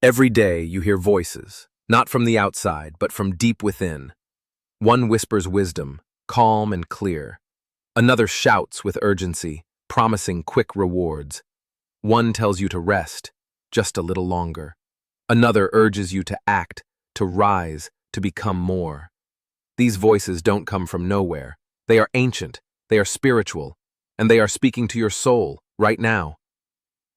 Every day you hear voices, not from the outside, but from deep within. One whispers wisdom, calm and clear. Another shouts with urgency, promising quick rewards. One tells you to rest, just a little longer. Another urges you to act, to rise, to become more. These voices don't come from nowhere. They are ancient, they are spiritual, and they are speaking to your soul right now.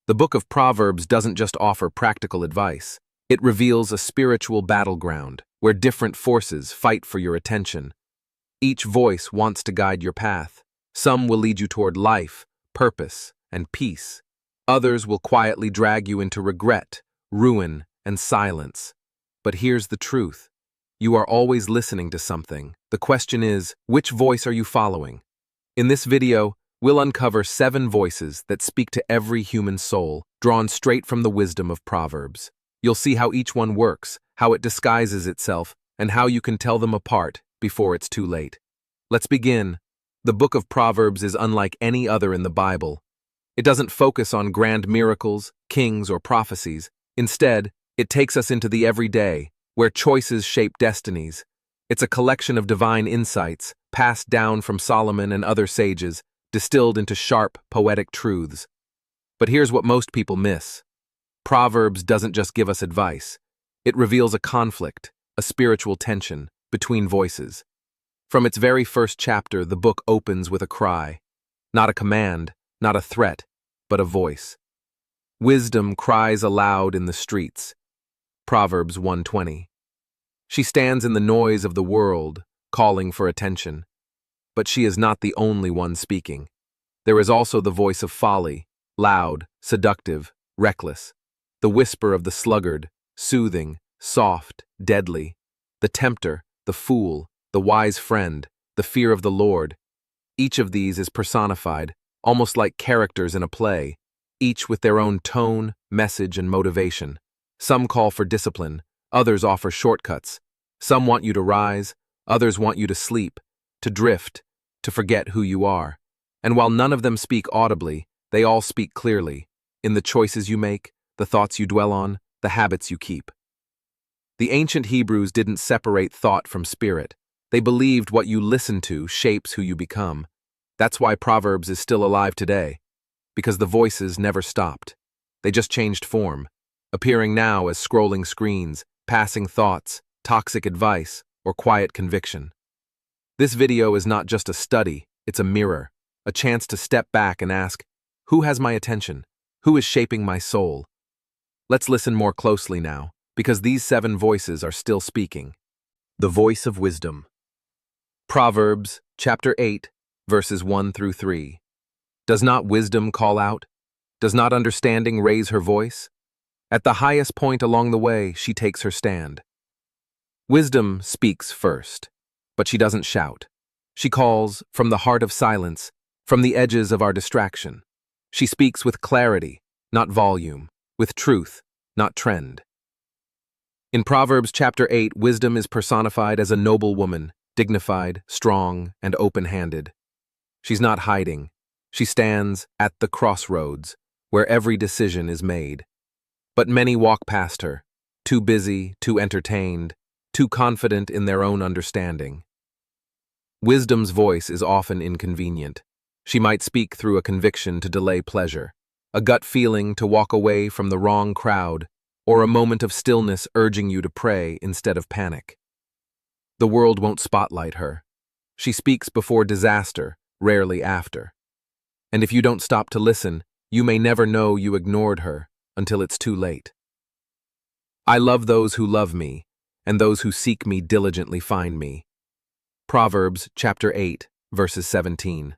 The Book of Proverbs doesn't just offer practical advice. It reveals a spiritual battleground where different forces fight for your attention. Each voice wants to guide your path. Some will lead you toward life, purpose, and peace. Others will quietly drag you into regret, ruin, and silence. But here's the truth. You are always listening to something. The question is, which voice are you following? In this video, we'll uncover 7 voices that speak to every human soul, drawn straight from the wisdom of Proverbs. You'll see how each one works, how it disguises itself, and how you can tell them apart before it's too late. Let's begin. The Book of Proverbs is unlike any other in the Bible. It doesn't focus on grand miracles, kings, or prophecies. Instead, it takes us into the everyday, where choices shape destinies. It's a collection of divine insights, passed down from Solomon and other sages, distilled into sharp, poetic truths. But here's what most people miss. Proverbs doesn't just give us advice. It reveals a conflict, a spiritual tension, between voices. From its very first chapter, the book opens with a cry. Not a command, not a threat, but a voice. Wisdom cries aloud in the streets. Proverbs 1:20. She stands in the noise of the world, calling for attention. But she is not the only one speaking. There is also the voice of folly, loud, seductive, reckless. The whisper of the sluggard, soothing, soft, deadly. The tempter, the fool, the wise friend, the fear of the Lord. Each of these is personified, almost like characters in a play, each with their own tone, message, and motivation. Some call for discipline, others offer shortcuts. Some want you to rise, others want you to sleep, to drift, to forget who you are. And while none of them speak audibly, they all speak clearly, in the choices you make, the thoughts you dwell on, the habits you keep. The ancient Hebrews didn't separate thought from spirit. They believed what you listen to shapes who you become. That's why Proverbs is still alive today, because the voices never stopped. They just changed form, appearing now as scrolling screens, passing thoughts, toxic advice, or quiet conviction. This video is not just a study, it's a mirror, a chance to step back and ask, who has my attention? Who is shaping my soul? Let's listen more closely now, because these 7 voices are still speaking. The voice of wisdom. Proverbs, chapter 8, verses 1 through 3. Does not wisdom call out? Does not understanding raise her voice? At the highest point along the way, she takes her stand. Wisdom speaks first, but she doesn't shout. She calls from the heart of silence, from the edges of our distraction. She speaks with clarity, not volume, with truth, not trend. In Proverbs chapter 8, wisdom is personified as a noble woman, dignified, strong, and open-handed. She's not hiding. She stands at the crossroads, where every decision is made. But many walk past her, too busy, too entertained, too confident in their own understanding. Wisdom's voice is often inconvenient. She might speak through a conviction to delay pleasure, a gut feeling to walk away from the wrong crowd, or a moment of stillness urging you to pray instead of panic. The world won't spotlight her. She speaks before disaster, rarely after. And if you don't stop to listen, you may never know you ignored her until it's too late. I love those who love me, and those who seek me diligently find me. Proverbs chapter 8, verses 17.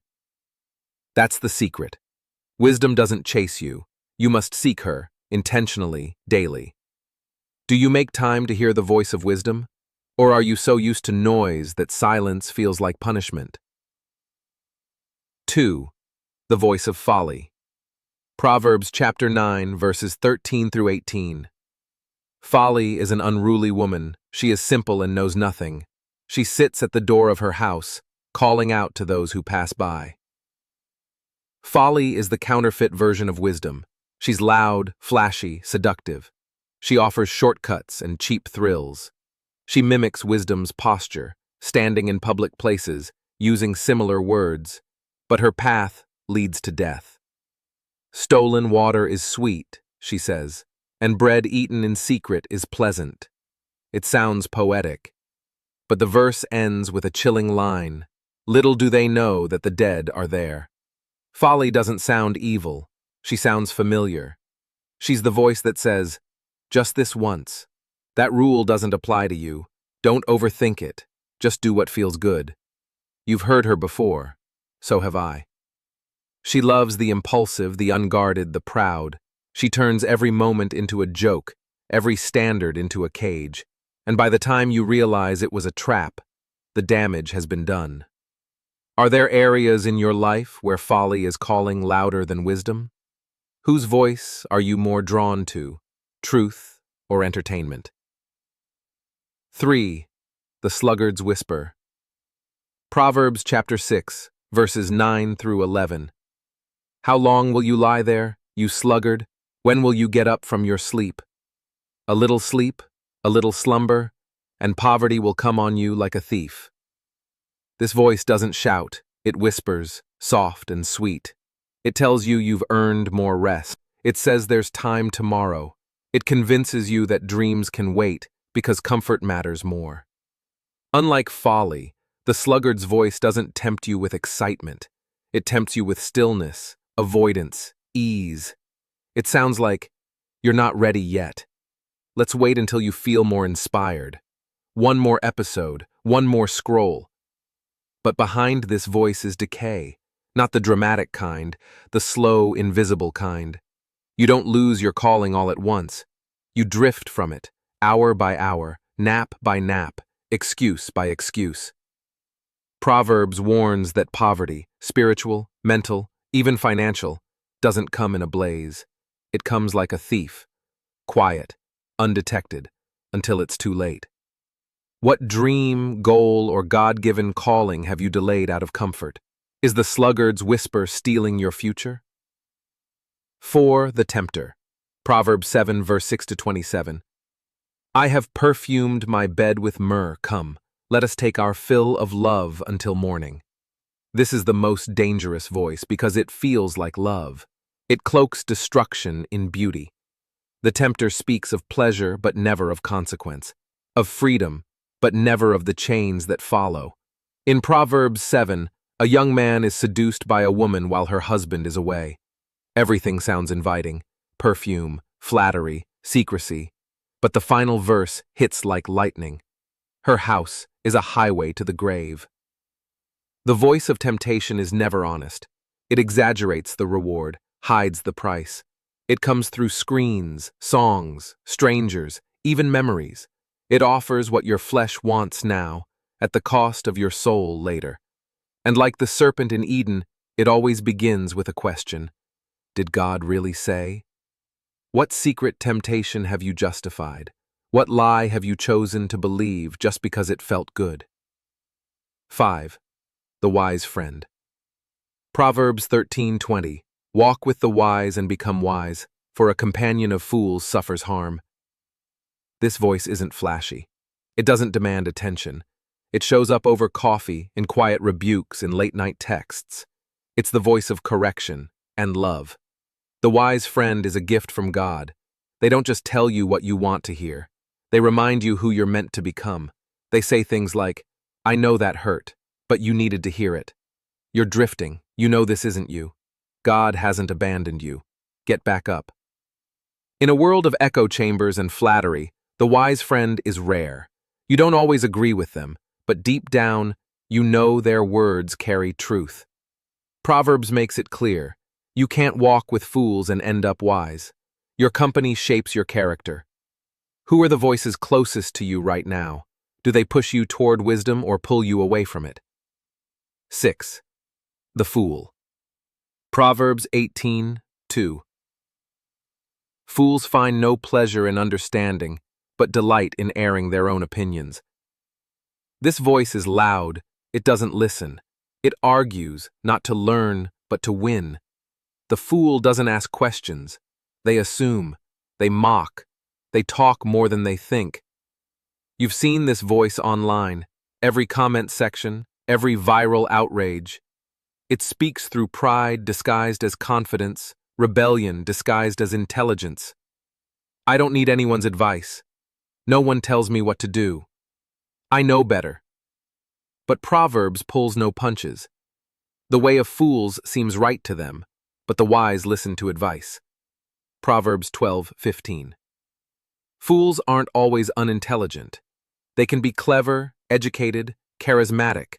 That's the secret. Wisdom doesn't chase you. You must seek her, intentionally, daily. Do you make time to hear the voice of wisdom? Or are you so used to noise that silence feels like punishment? 2. The voice of folly. Proverbs chapter 9, verses 13 through 18. Folly is an unruly woman. She is simple and knows nothing. She sits at the door of her house, calling out to those who pass by. Folly is the counterfeit version of wisdom. She's loud, flashy, seductive. She offers shortcuts and cheap thrills. She mimics wisdom's posture, standing in public places, using similar words, but her path leads to death. Stolen water is sweet, she says, and bread eaten in secret is pleasant. It sounds poetic, but the verse ends with a chilling line. Little do they know that the dead are there. Folly doesn't sound evil. She sounds familiar. She's the voice that says, just this once. That rule doesn't apply to you. Don't overthink it. Just do what feels good. You've heard her before. So have I. She loves the impulsive, the unguarded, the proud. She turns every moment into a joke, every standard into a cage. And by the time you realize it was a trap, the damage has been done. Are there areas in your life where folly is calling louder than wisdom? Whose voice are you more drawn to, truth or entertainment? 3. The Sluggard's Whisper. Proverbs chapter 6, verses 9 through 11. How long will you lie there, you sluggard? When will you get up from your sleep? A little slumber, and poverty will come on you like a thief. This voice doesn't shout, it whispers, soft and sweet. It tells you you've earned more rest. It says there's time tomorrow. It convinces you that dreams can wait because comfort matters more. Unlike folly, the sluggard's voice doesn't tempt you with excitement. It tempts you with stillness, avoidance, ease. It sounds like, you're not ready yet. Let's wait until you feel more inspired. One more episode, one more scroll. But behind this voice is decay, not the dramatic kind, the slow, invisible kind. You don't lose your calling all at once. You drift from it, hour by hour, nap by nap, excuse by excuse. Proverbs warns that poverty, spiritual, mental, even financial, doesn't come in a blaze. It comes like a thief, quiet, undetected, until it's too late. What dream, goal, or God-given calling have you delayed out of comfort? Is the sluggard's whisper stealing your future? 4. The Tempter. Proverbs 7, verse 6-27. I have perfumed my bed with myrrh, come, let us take our fill of love until morning. This is the most dangerous voice because it feels like love. It cloaks destruction in beauty. The tempter speaks of pleasure but never of consequence, of freedom but never of the chains that follow. In Proverbs 7, a young man is seduced by a woman while her husband is away. Everything sounds inviting, perfume, flattery, secrecy, but the final verse hits like lightning. Her house is a highway to the grave. The voice of temptation is never honest. It exaggerates the reward, hides the price. It comes through screens, songs, strangers, even memories. It offers what your flesh wants now, at the cost of your soul later. And like the serpent in Eden, it always begins with a question. Did God really say? What secret temptation have you justified? What lie have you chosen to believe just because it felt good? 5. The Wise Friend. Proverbs 13:20. Walk with the wise and become wise, for a companion of fools suffers harm. This voice isn't flashy. It doesn't demand attention. It shows up over coffee, in quiet rebukes, in late-night texts. It's the voice of correction and love. The wise friend is a gift from God. They don't just tell you what you want to hear. They remind you who you're meant to become. They say things like, I know that hurt, but you needed to hear it. You're drifting. You know this isn't you. God hasn't abandoned you. Get back up. In a world of echo chambers and flattery, the wise friend is rare. You don't always agree with them, but deep down, you know their words carry truth. Proverbs makes it clear. You can't walk with fools and end up wise. Your company shapes your character. Who are the voices closest to you right now? Do they push you toward wisdom or pull you away from it? 6. The Fool. Proverbs 18:2. Fools find no pleasure in understanding, but delight in airing their own opinions. This voice is loud. It doesn't listen. It argues, not to learn, but to win. The fool doesn't ask questions. They assume. They mock. They talk more than they think. You've seen this voice online, every comment section, every viral outrage. It speaks through pride disguised as confidence, rebellion disguised as intelligence. I don't need anyone's advice. No one tells me what to do. I know better. But Proverbs pulls no punches. The way of fools seems right to them, but the wise listen to advice. Proverbs 12:15. Fools aren't always unintelligent. They can be clever, educated, charismatic,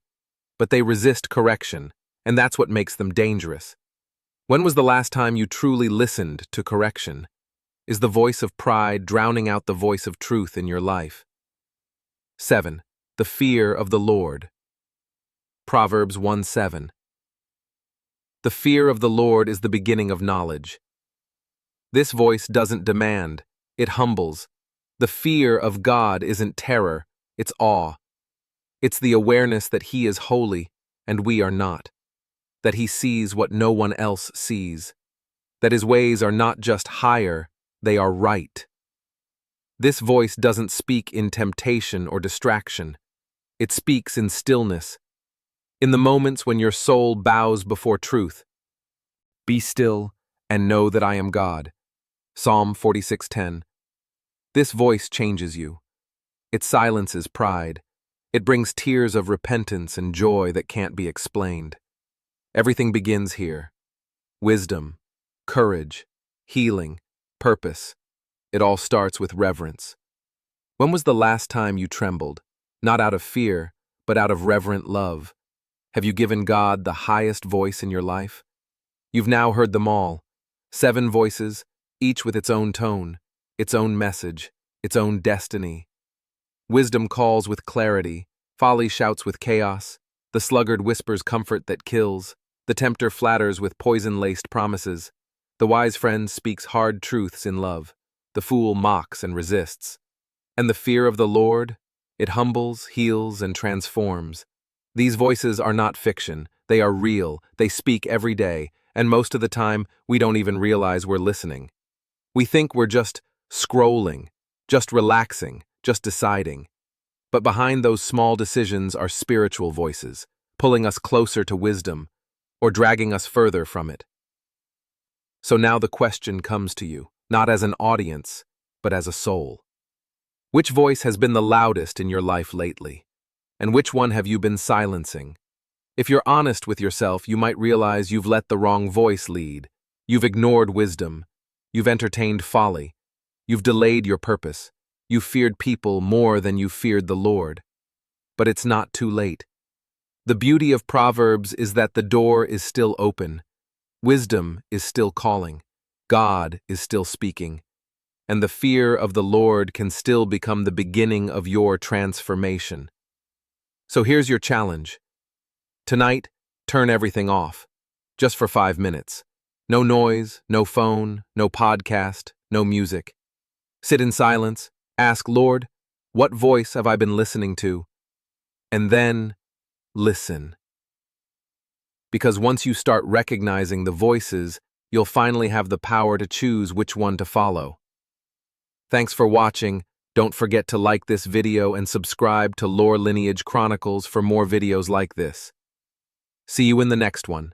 but they resist correction, and that's what makes them dangerous. When was the last time you truly listened to correction? Is the voice of pride drowning out the voice of truth in your life? 7. The fear of the Lord. Proverbs 1:7. The fear of the Lord is the beginning of knowledge. This voice doesn't demand, it humbles. The fear of God isn't terror, it's awe. It's the awareness that He is holy and we are not, that He sees what no one else sees, that His ways are not just higher, they are right. This voice doesn't speak in temptation or distraction. It speaks in stillness, in the moments when your soul bows before truth. Be still and know that I am God. Psalm 46:10. This voice changes you. It silences pride. It brings tears of repentance and joy that can't be explained. Everything begins here. Wisdom, courage, healing, purpose. It all starts with reverence. When was the last time you trembled, not out of fear, but out of reverent love? Have you given God the highest voice in your life? You've now heard them all. 7 voices, each with its own tone, its own message, its own destiny. Wisdom calls with clarity, folly shouts with chaos, the sluggard whispers comfort that kills, the tempter flatters with poison-laced promises, the wise friend speaks hard truths in love, the fool mocks and resists. And the fear of the Lord, it humbles, heals, and transforms. These voices are not fiction, they are real, they speak every day, and most of the time, we don't even realize we're listening. We think we're just scrolling, just relaxing, just deciding. But behind those small decisions are spiritual voices, pulling us closer to wisdom, or dragging us further from it. So now the question comes to you, not as an audience, but as a soul. Which voice has been the loudest in your life lately? And which one have you been silencing? If you're honest with yourself, you might realize you've let the wrong voice lead. You've ignored wisdom. You've entertained folly. You've delayed your purpose. You feared people more than you feared the Lord. But it's not too late. The beauty of Proverbs is that the door is still open. Wisdom is still calling. God is still speaking. And the fear of the Lord can still become the beginning of your transformation. So here's your challenge. Tonight, turn everything off. Just for 5 minutes. No noise, no phone, no podcast, no music. Sit in silence. Ask, Lord, what voice have I been listening to? And then, listen. Because once you start recognizing the voices, you'll finally have the power to choose which one to follow. Thanks for watching. Don't forget to like this video and subscribe to Lore Lineage Chronicles for more videos like this. See you in the next one.